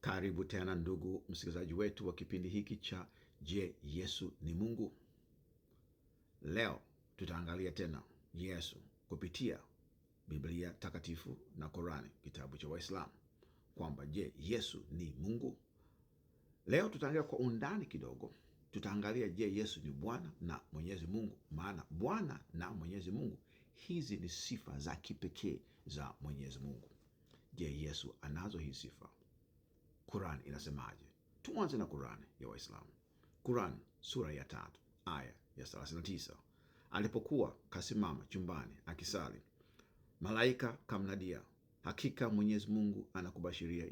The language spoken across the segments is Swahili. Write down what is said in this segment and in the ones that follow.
Karibu tena ndugu msikilizaji wetu wa kipindi hiki cha Je, Yesu ni Mungu? Leo tutaangalia tena Yesu kupitia Biblia takatifu na Korani, kitabu cha Waislamu, kwamba je, Yesu ni Mungu? Leo tutaangalia kwa undani kidogo. Tutaangalia je, Yesu ni Bwana na Mwenyezi Mungu? Maana Bwana na Mwenyezi Mungu, hizi ni sifa za kipekee za Mwenyezi Mungu. Je, Yesu anazo hizi sifa? Quran inasemaje? Tuanze na Quran ya Waislamu. Quran sura ya 3 aya ya 39. Alipokuwa kasimama chumbani akisali, malaika kamnadia, hakika Mwenyezi Mungu anakubashiria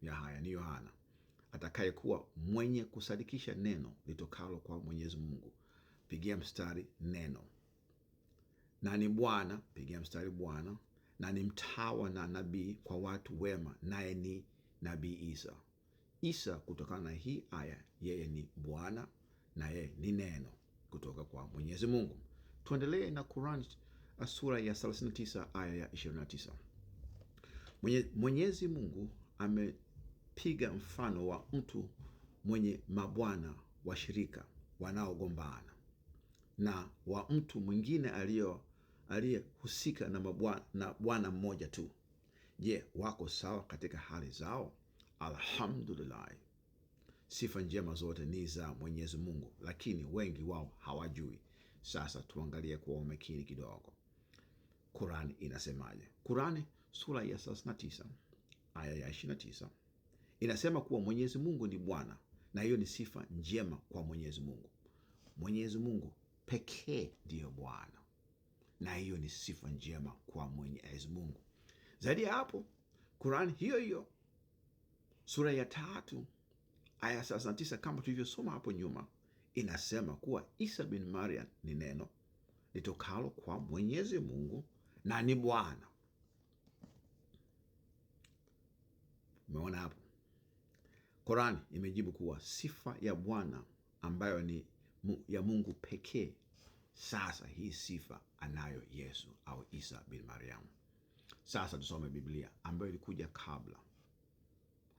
Yahaya ni Yohana, atakayekuwa mwenye kusadikisha neno litokalo kwa Mwenyezi Mungu. Pigia mstari neno. Na ni Bwana, pigia mstari Bwana, na ni mtawa na nabii kwa watu wema, naye ni Nabii Isa. Isa, kutokana na hii aya, yeye ni Bwana na yeye ni neno kutoka kwa Mwenyezi Mungu. Tuendelee na Quran sura ya 39 aya ya 29. Mwenyezi Mungu amepiga mfano wa mtu mwenye mabwana washirika wanaogombana, na wa mtu mwingine aliyehusika na bwana mmoja tu. Je, wako sawa katika hali zao? Alhamdulillah, sifa njema zote ni za Mwenyezi Mungu, lakini wengi wao hawajui. Sasa tuangalie kwa umakini kidogo. Qurani inasemaje? Qurani sura ya 39 aya ya 29 inasema kuwa Mwenyezi Mungu ni Bwana, na hiyo ni sifa njema kwa Mwenyezi Mungu. Mwenyezi Mungu pekee ndiyo Bwana, na hiyo ni sifa njema kwa Mwenyezi Mungu. Zaidi ya hapo, Qurani hiyo hiyo sura ya 3 aya 39, kama tulivyosoma hapo nyuma, inasema kuwa Isa bin Maryam ni neno litokalo kwa Mwenyezi Mungu na ni Bwana. Umeona hapo? Qurani imejibu kuwa sifa ya Bwana ambayo ni ya Mungu pekee. Sasa hii sifa anayo Yesu au Isa bin Maryam. Sasa tusome Biblia ambayo ilikuja kabla,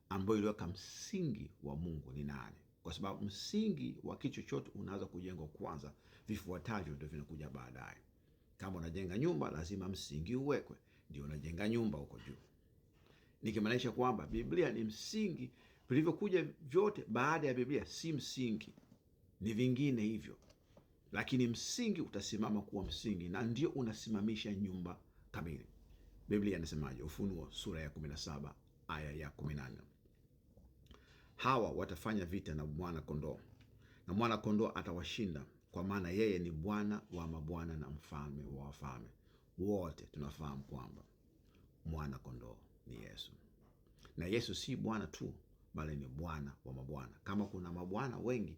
ambayo iliweka msingi wa Mungu ni nani, kwa sababu msingi wa kitu chochote unaanza kujengwa kwanza, vifuatavyo ndio vinakuja baadaye. Kama unajenga nyumba, lazima msingi uwekwe, ndio unajenga nyumba huko juu. Nikimaanisha kwamba Biblia ni msingi, vilivyokuja vyote baada ya Biblia si msingi, ni vingine hivyo, lakini msingi utasimama kuwa msingi, na ndio unasimamisha nyumba kamili. Biblia inasemaje? Ufunuo sura ya 17 aya ya 18. Hawa watafanya vita na mwana kondoo, na mwana kondoo atawashinda, kwa maana yeye ni Bwana wa mabwana na mfalme wa wafalme. Wote tunafahamu kwamba mwana kondoo ni Yesu, na Yesu si Bwana tu, bali ni Bwana wa mabwana. Kama kuna mabwana wengi,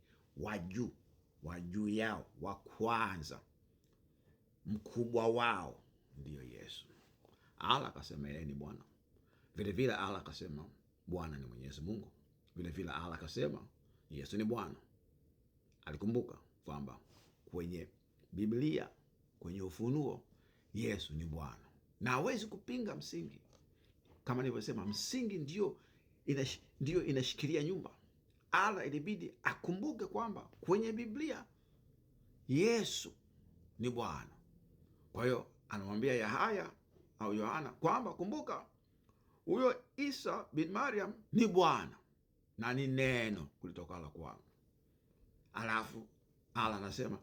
wa juu yao wa kwanza, mkubwa wao ndiyo Yesu. Allah akasema yeye ni Bwana. Vile vile Allah akasema Bwana ni Mwenyezi Mungu. Vile vile Allah akasema Yesu ni Bwana. Alikumbuka kwamba kwenye Biblia, kwenye Ufunuo, Yesu ni Bwana, na hawezi kupinga msingi. Kama nilivyosema, msingi ndio inashikilia nyumba. Allah ilibidi akumbuke kwamba kwenye Biblia Yesu ni Bwana. Kwa hiyo anamwambia Yahaya au Yohana kwamba kumbuka, huyo Isa bin Maryam ni Bwana na ni neno kulitokala kwangu. Alafu Allah anasema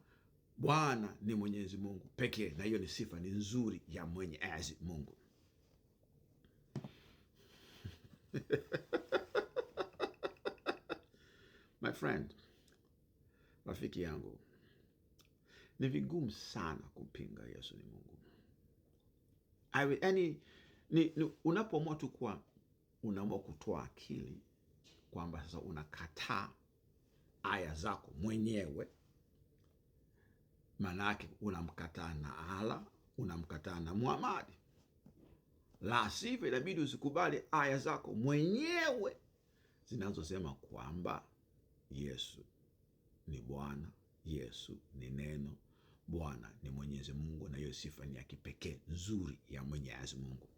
Bwana ni Mwenyezi Mungu pekee, na hiyo ni sifa, ni nzuri ya Mwenyezi Mungu. My friend, rafiki yangu, ni vigumu sana kupinga Yesu ni Mungu. Unapoamua tu kuwa unaamua kutoa akili kwamba sasa unakataa aya zako mwenyewe, maana yake unamkataa na Allah, unamkataa na Muhammad. La sivyo, inabidi usikubali aya zako mwenyewe zinazosema kwamba Yesu ni Bwana, Yesu ni neno, Bwana ni Mwenyezi Mungu, na hiyo sifa ni ya kipekee nzuri ya Mwenyezi Mungu.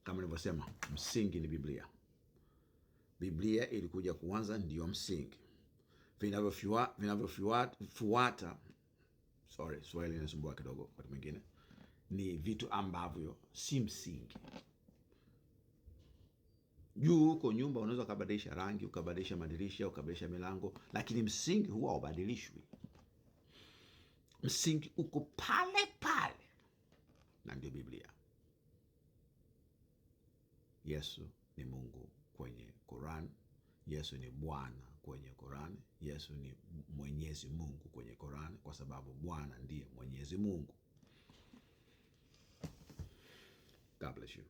Kama nilivyosema, msingi ni Biblia. Biblia ilikuja kuanza, ndio msingi. Vinavyofuata, Swahili inasumbua kidogo wakati mwingine, ni vitu ambavyo si msingi. Juu huko nyumba unaweza ukabadilisha rangi, ukabadilisha madirisha, ukabadilisha milango, lakini msingi huwa haubadilishwi. Msingi uko pale pale, na ndio Biblia. Yesu ni Mungu kwenye Quran. Yesu ni Bwana kwenye Quran. Yesu ni Mwenyezi Mungu kwenye Quran, kwa sababu Bwana ndiye Mwenyezi Mungu. God bless you.